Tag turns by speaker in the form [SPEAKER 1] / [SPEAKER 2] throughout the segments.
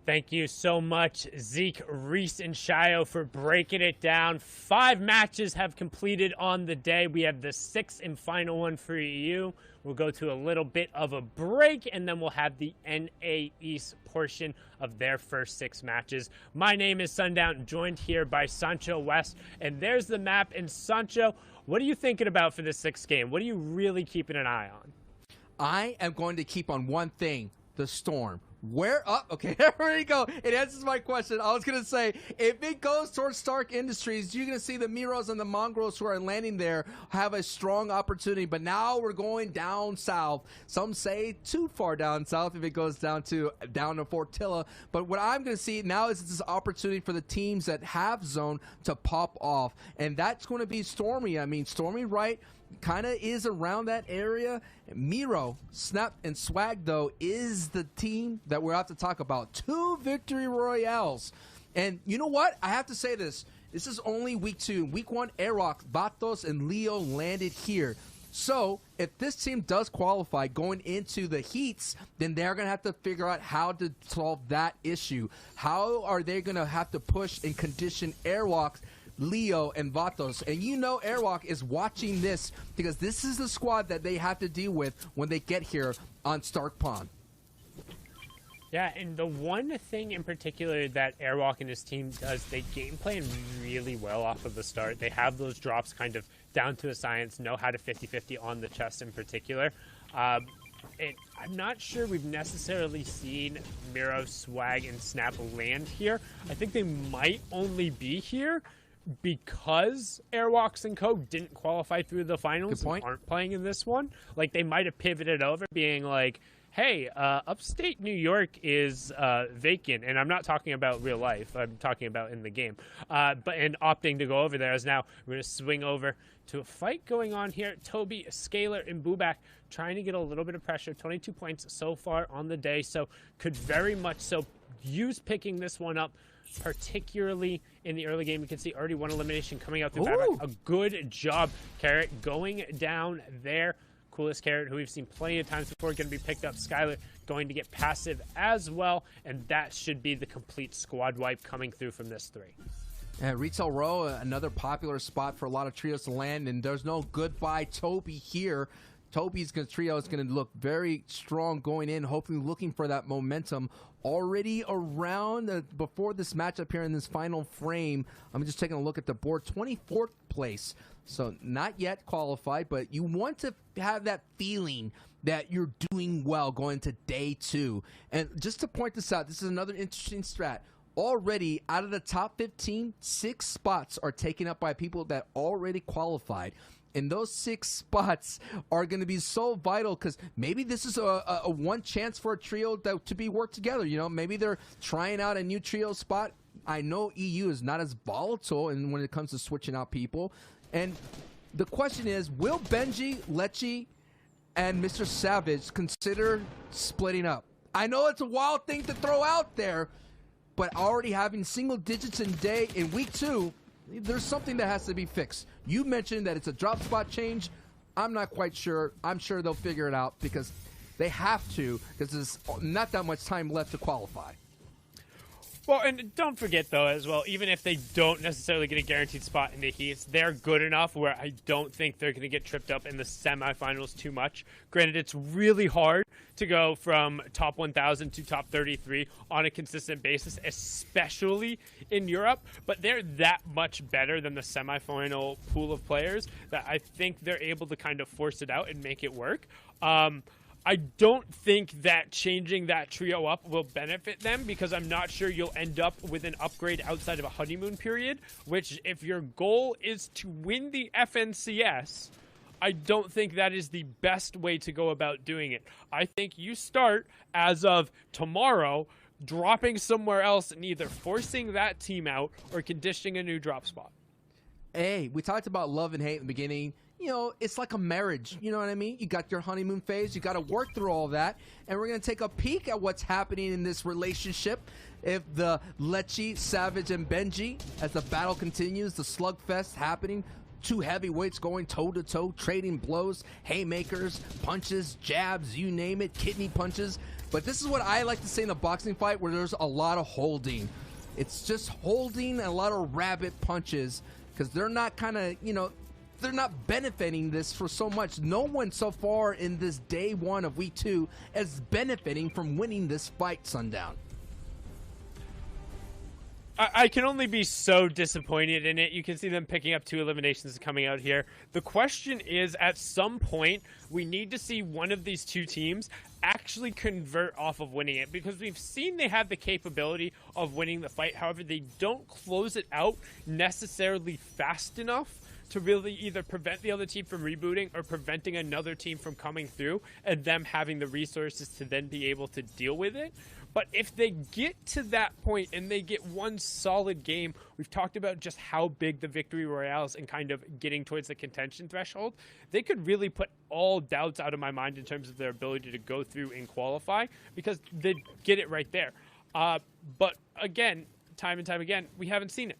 [SPEAKER 1] Thank you so much, Zeke, Reese, and Shio for breaking it down. 5 matches have completed on the day. We have the 6th and final one for you. We'll go to a little bit of a break, and then we'll have the NA East portion of their first 6 matches. My name is Sundown, joined here by Sancho West, and there's the map. And Sancho, what are you thinking about for this 6th game? What are you really keeping an eye on?
[SPEAKER 2] I am going to keep on one thing, the storm. Where up? Okay, there we go. It answers my question. I was going to say, if it goes towards Stark Industries, you're going to see the Miros and the Mongrels who are landing there have a strong opportunity. But now we're going down south. Some say too far down south if it goes down to Fortilla. But what I'm going to see now is this opportunity for the teams that have zone to pop off. And that's going to be Stormy. I mean, Stormy, right? Kind of is around that area. Miro, Snap, and Swag, though, is the team that we're about to talk about. 2 victory royales. And you know what? I have to say this. This is only week 2. Week 1, Aerox, Vatos, and Leo landed here. So if this team does qualify going into the heats, then they're going to have to figure out how to solve that issue. How are they going to have to push and condition Aerox, Leo, and Vatos? And you know Airwalk is watching this because this is the squad that they have to deal with when they get here on Stark Pond.
[SPEAKER 1] Yeah, and the one thing in particular that Airwalk and his team does, they game plan really well off of the start. They have those drops kind of down to a science, know how to 50-50 on the chest in particular. I'm not sure we've necessarily seen Miro, Swag, and Snap land here. I think they might only be here because Airwalks and Co. didn't qualify through the finals and aren't playing in this one. Like, they might have pivoted over being like, hey, upstate New York is vacant, and I'm not talking about real life. I'm talking about in the game. And opting to go over there, as now we're going to swing over to a fight going on here. Toby, Scalar, and Bubak trying to get a little bit of pressure. 22 points so far on the day, so could very much so use picking this one up, particularly in the early game. You can see already 1 elimination coming out through Babak. A good job, Carrot, going down there. Coolest Carrot, who we've seen plenty of times before, going to be picked up. Skylar going to get passive as well, and that should be the complete squad wipe coming through from this 3.
[SPEAKER 2] Retail Row, another popular spot for a lot of trios to land, and there's no goodbye Toby here. Toby's trio is going to look very strong going in, hopefully looking for that momentum already around before this matchup here in this final frame. I'm just taking a look at the board. 24th place, so not yet qualified, but you want to have that feeling that you're doing well going to day 2. And just to point this out, this is another interesting strat. Already out of the top 15, 6 spots are taken up by people that already qualified. And those 6 spots are going to be so vital because maybe this is a one chance for a trio to be worked together. You know, maybe they're trying out a new trio spot. I know EU is not as volatile when it comes to switching out people. And the question is, will Benji, Lechi, and Mr. Savage consider splitting up? I know it's a wild thing to throw out there, but already having single digits in week 2, there's something that has to be fixed. You mentioned that it's a drop spot change. I'm not quite sure. I'm sure they'll figure it out because they have to, because there's not that much time left to qualify.
[SPEAKER 1] Well, and don't forget, though, as well, even if they don't necessarily get a guaranteed spot in the heats, they're good enough where I don't think they're going to get tripped up in the semifinals too much. Granted, it's really hard to go from top 1,000 to top 33 on a consistent basis, especially in Europe, but they're that much better than the semifinal pool of players that I think they're able to kind of force it out and make it work. I don't think that changing that trio up will benefit them because I'm not sure you'll end up with an upgrade outside of a honeymoon period, which if your goal is to win the FNCS, I don't think that is the best way to go about doing it. I think you start as of tomorrow dropping somewhere else and either forcing that team out or conditioning a new drop spot.
[SPEAKER 2] Hey, we talked about love and hate in the beginning. You know, it's like a marriage. You know what I mean? You got your honeymoon phase. You got to work through all that. And we're going to take a peek at what's happening in this relationship. If the Lechi, Savage, and Benji, as the battle continues, the slugfest happening, two heavyweights going toe-to-toe, trading blows, haymakers, punches, jabs, you name it, kidney punches. But this is what I like to say in a boxing fight, where there's a lot of holding. It's just holding, a lot of rabbit punches, because they're not they're not benefiting this for so much. No one so far in this day one of week 2 is benefiting from winning this fight, Sundown.
[SPEAKER 1] I can only be so disappointed in it. You can see them picking up 2 eliminations coming out here. The question is, at some point, we need to see one of these 2 teams actually convert off of winning it, because we've seen they have the capability of winning the fight. However, they don't close it out necessarily fast enough to really either prevent the other team from rebooting or preventing another team from coming through and them having the resources to then be able to deal with it. But if they get to that point and they get one solid game, we've talked about just how big the victory royales and kind of getting towards the contention threshold, they could really put all doubts out of my mind in terms of their ability to go through and qualify, because they get it right there. But again, time and time again, we haven't seen it.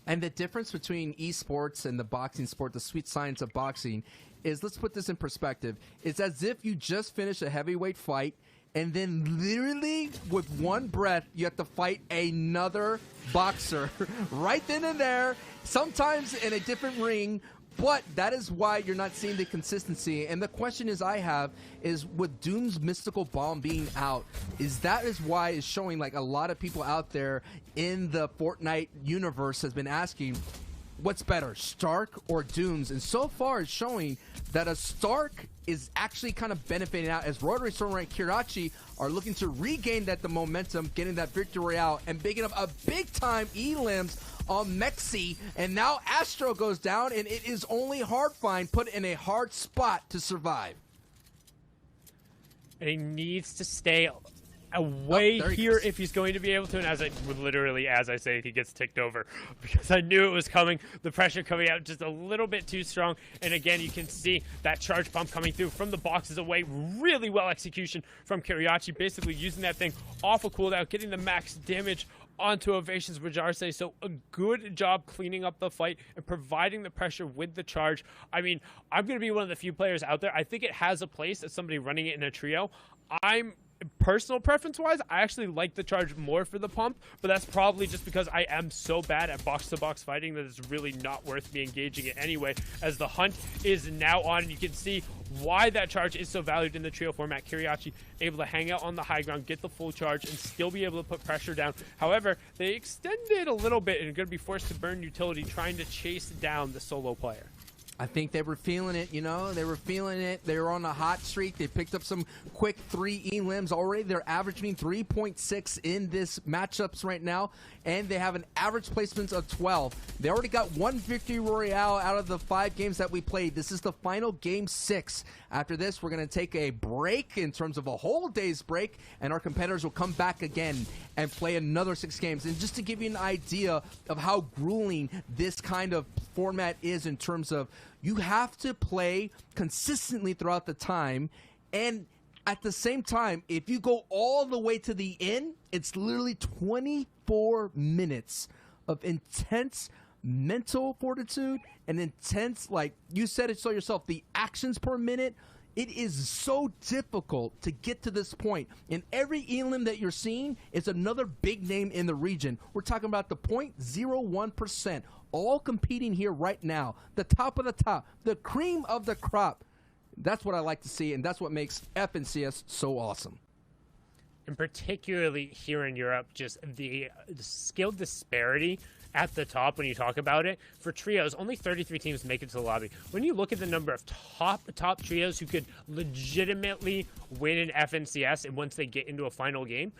[SPEAKER 2] And the difference between esports and the boxing sport, the sweet science of boxing, is, let's put this in perspective. It's as if you just finished a heavyweight fight, and then literally with one breath, you have to fight another boxer right then and there, sometimes in a different ring. But that is why you're not seeing the consistency. And the question I have is, with Doom's mystical bomb being out, is why it's showing, like, a lot of people out there in the Fortnite universe has been asking, what's better, Stark or Dooms? And so far it's showing that a Stark is actually kind of benefiting out, as Rotary Stormer and Kirachi are looking to regain the momentum, getting that victory royale, and picking up a big-time elims on Mexi. And now Astro goes down, and it is only Hardfine put in a hard spot to survive.
[SPEAKER 1] And he needs to stay away here if he's going to be able to. And as I say, he gets ticked over, because I knew it was coming. The pressure coming out just a little bit too strong. And again, you can see that charge pump coming through from the boxes away. Really well execution from Kiriachi, basically using that thing off a cooldown, getting the max damage onto Ovation's Rajarse. So a good job cleaning up the fight and providing the pressure with the charge. I mean, I'm going to be one of the few players out there. I think it has a place as somebody running it in a trio. Personal preference-wise, I actually like the charge more for the pump, but that's probably just because I am so bad at box-to-box fighting that it's really not worth me engaging it anyway, as the hunt is now on. And you can see why that charge is so valued in the trio format. Kiriachi able to hang out on the high ground, get the full charge, and still be able to put pressure down. However, they extended a little bit and are going to be forced to burn utility, trying to chase down the solo player.
[SPEAKER 2] I think they were feeling it, They were feeling it. They were on a hot streak. They picked up some quick 3 elims already. They're averaging 3.6 in this matchups right now, and they have an average placements of 12. They already got 1 victory royale out of the 5 games that we played. This is the final game 6. After this, we're going to take a break in terms of a whole day's break, and our competitors will come back again and play another 6 games. And just to give you an idea of how grueling this kind of format is, in terms of you have to play consistently throughout the time, and at the same time, if you go all the way to the end, it's literally 24 minutes of intense mental fortitude and intense, like you said it so yourself, the actions per minute. It is so difficult to get to this point. And every elim that you're seeing is another big name in the region. We're talking about the 0.01%, all competing here right now. The top of the top, the cream of the crop. That's what I like to see, and that's what makes FNCS so awesome.
[SPEAKER 1] And particularly here in Europe, just the skill disparity at the top when you talk about it. For trios, only 33 teams make it to the lobby. When you look at the number of top trios who could legitimately win an FNCS, and once they get into a final game,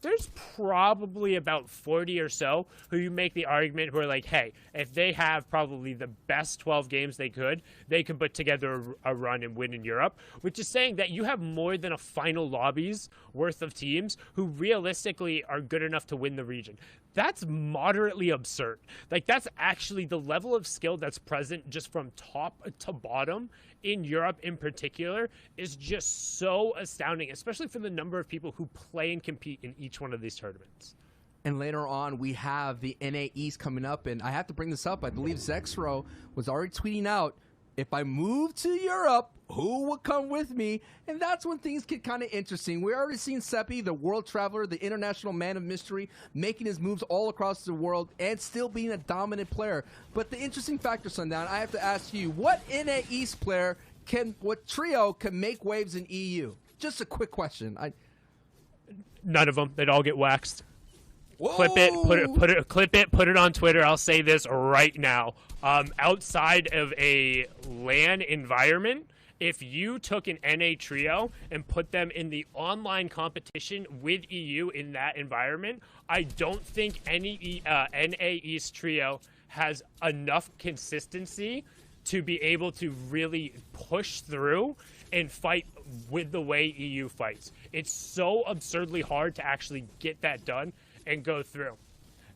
[SPEAKER 1] there's probably about 40 or so who you make the argument who are like, hey, if they have probably the best 12 games they could put together a run and win in Europe, which is saying that you have more than a final lobby's worth of teams who realistically are good enough to win the region. That's moderately absurd. Like, that's actually the level of skill that's present just from top to bottom in Europe in particular is just so astounding, especially for the number of people who play and compete in each one of these tournaments.
[SPEAKER 2] And later on, we have the NA East coming up. And I have to bring this up. I believe Zexro was already tweeting out, if I move to Europe, who will come with me? And that's when things get kind of interesting. We're already seeing Seppi, the world traveler, the international man of mystery, making his moves all across the world and still being a dominant player. But the interesting factor, Sundown, I have to ask you, what NA East player what trio can make waves in EU? Just a quick question.
[SPEAKER 1] None of them. They'd all get waxed.
[SPEAKER 2] Whoa.
[SPEAKER 1] Clip it, put it on Twitter. I'll say this right now. Outside of a LAN environment, if you took an NA trio and put them in the online competition with EU in that environment, I don't think any NA East trio has enough consistency to be able to really push through and fight with the way EU fights. It's so absurdly hard to actually get that done and go through.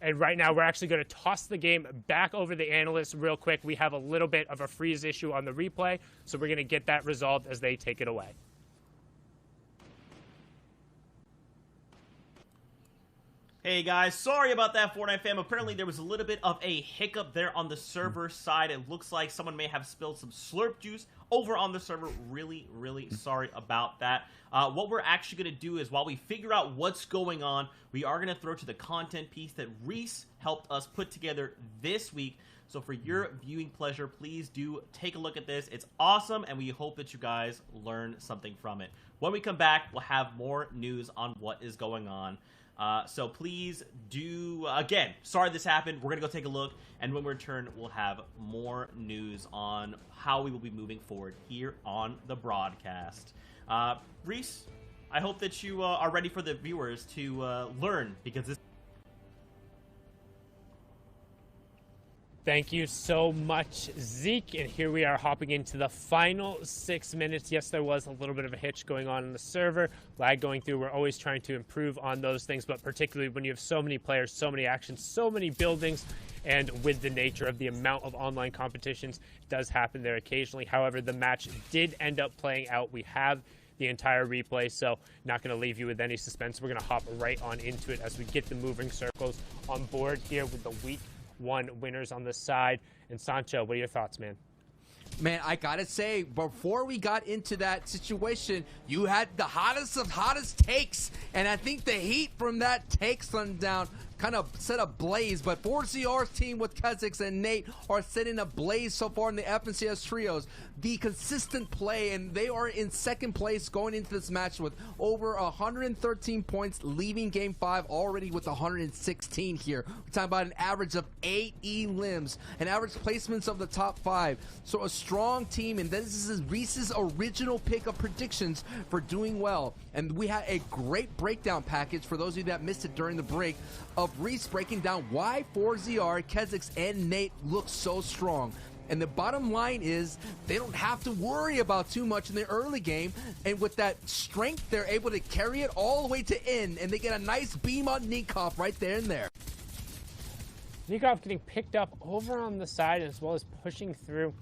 [SPEAKER 1] And right now, we're actually going to toss the game back over the analysts real quick. We have a little bit of a freeze issue on the replay, so we're going to get that resolved as they take it away.
[SPEAKER 3] Hey guys, sorry about that, Fortnite fam. Apparently there was a little bit of a hiccup there on the server side. It looks like someone may have spilled some slurp juice over on the server. Really, really sorry about that. What we're actually going to do is, while we figure out what's going on, we are going to throw to the content piece that Reese helped us put together this week. So for your viewing pleasure, please do take a look at this. It's awesome, and we hope that you guys learn something from it. When we come back, we'll have more news on what is going on. So please do, again, sorry this happened. We're going to go take a look, and when we return, we'll have more news on how we will be moving forward here on the broadcast. Reese, I hope that you are ready for the viewers to learn, because this...
[SPEAKER 1] Thank you so much, Zeke. And here we are hopping into the final 6 minutes. Yes, there was a little bit of a hitch going on in the server, lag going through. We're always trying to improve on those things, but particularly when you have so many players, so many actions, so many buildings, and with the nature of the amount of online competitions, it does happen there occasionally. However, the match did end up playing out. We have the entire replay, so not going to leave you with any suspense. We're going to hop right on into it as we get the moving circles on board here with the Week 1 winners on the side. And Sancho, what are your thoughts, man?
[SPEAKER 2] Man, I gotta say, before we got into that situation, you had the hottest of hottest takes, and I think the heat from that take, Sundown, kind of set a blaze. But 4ZR's team with Kha'Zix and Nate are setting a blaze so far in the FNCS trios. The consistent play, and they are in second place going into this match with over 113 points, leaving Game 5 already with 116 here. We're talking about an average of 8 elims, an average placements of the top 5. So a strong team, and this is Reese's original pick of predictions for doing well. And we had a great breakdown package for those of you that missed it during the break of Reese breaking down why 4ZR, Kha'Zix, and Nate look so strong. And the bottom line is they don't have to worry about too much in the early game. And with that strength, they're able to carry it all the way to end. And they get a nice beam on Nikov right there and there.
[SPEAKER 1] Nikov getting picked up over on the side as well as pushing through,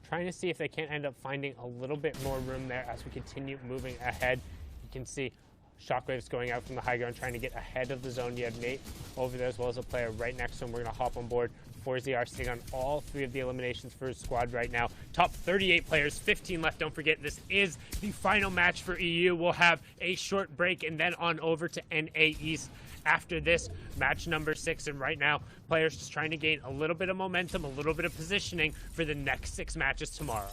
[SPEAKER 1] trying to see if they can't end up finding a little bit more room there as we continue moving ahead. You can see Shockwave's going out from the high ground, trying to get ahead of the zone. You have Nate over there as well as a player right next to him. We're going to hop on board. 4ZR sitting on all 3 of the eliminations for his squad right now. Top 38 players, 15 left. Don't forget, this is the final match for EU. We'll have a short break and then on over to NA East after this, match number 6. And right now, players just trying to gain a little bit of momentum, a little bit of positioning for the next 6 matches tomorrow.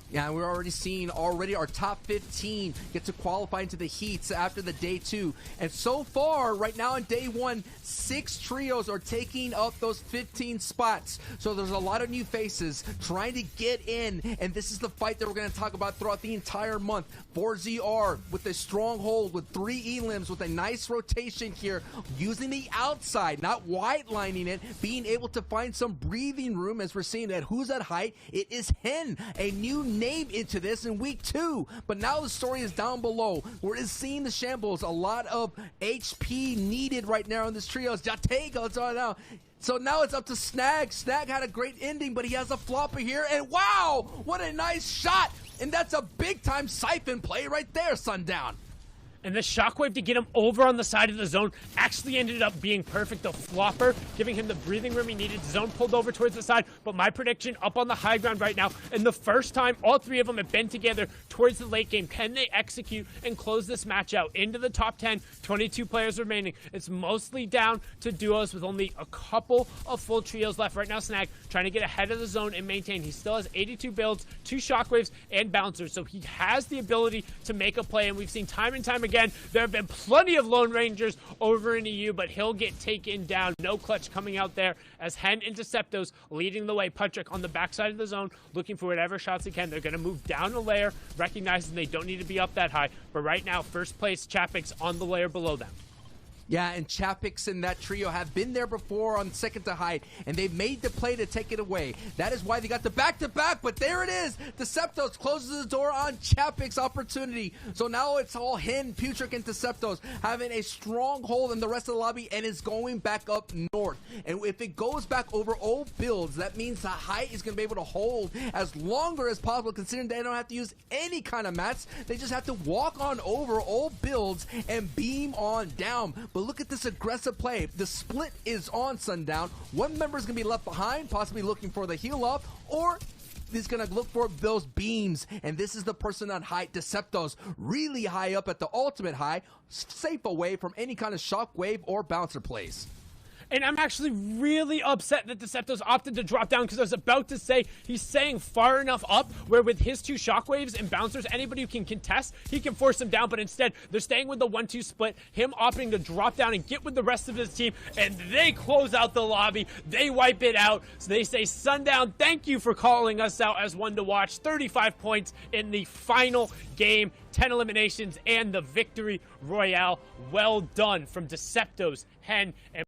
[SPEAKER 2] Yeah, we're already seeing our top 15 get to qualify into the heats after the day 2. And so far, right now in day 1, 6 trios are taking up those 15 spots. So there's a lot of new faces trying to get in. And this is the fight that we're going to talk about throughout the entire month. 4ZR with a stronghold with 3 elims with a nice rotation here, using the outside, not white lining it, being able to find some breathing room as we're seeing that who's at height. It is Hen, a new name into this in week 2, but now the story is down below. We're just seeing the shambles, a lot of HP needed right now in this trio. Jatega, so now it's up to Snag. Snag had a great ending, but he has a flopper here, and wow, what a nice shot, and that's a big time siphon play right there, Sundown.
[SPEAKER 1] And the shockwave to get him over on the side of the zone actually ended up being perfect. The flopper, giving him the breathing room he needed. Zone pulled over towards the side, but my prediction up on the high ground right now. And the first time all three of them have been together towards the late game. Can they execute and close this match out into the top 10? 22 players remaining. It's mostly down to duos with only a couple of full trios left. Right now, Snag trying to get ahead of the zone and maintain. He still has 82 builds, 2 shockwaves, and bouncers, so he has the ability to make a play, and we've seen time and time again, there have been plenty of Lone Rangers over in EU, but he'll get taken down. No clutch coming out there as Hen and Deceptos leading the way. Patrick on the backside of the zone, looking for whatever shots he can. They're going to move down a layer, recognizing they don't need to be up that high, but right now, first place Chapix on the layer below them.
[SPEAKER 2] Yeah, and Chapix and that trio have been there before on second to height, and they've made the play to take it away. That is why they got the back-to-back, but there it is. Deceptos closes the door on Chapix opportunity. So now it's all Hen, Putrick, and Deceptos having a stronghold in the rest of the lobby, and is going back up north. And if it goes back over old builds, that means the height is going to be able to hold as longer as possible, considering they don't have to use any kind of mats. They just have to walk on over old builds and beam on down. But look at this aggressive play. The split is on Sundown. One member is going to be left behind, possibly looking for the heal up, or he's going to look for those beams. And this is the person on height, Deceptos, really high up at the ultimate high, safe away from any kind of shockwave or bouncer plays.
[SPEAKER 1] And I'm actually really upset that Deceptos opted to drop down, because I was about to say he's staying far enough up where with his 2 shockwaves and bouncers, anybody who can contest, he can force them down. But instead, they're staying with the 1-2 split, him opting to drop down and get with the rest of his team, and they close out the lobby. They wipe it out. So they say, Sundown, thank you for calling us out as one to watch. 35 points in the final game, 10 eliminations, and the victory royale. Well done from Deceptos, Hen, and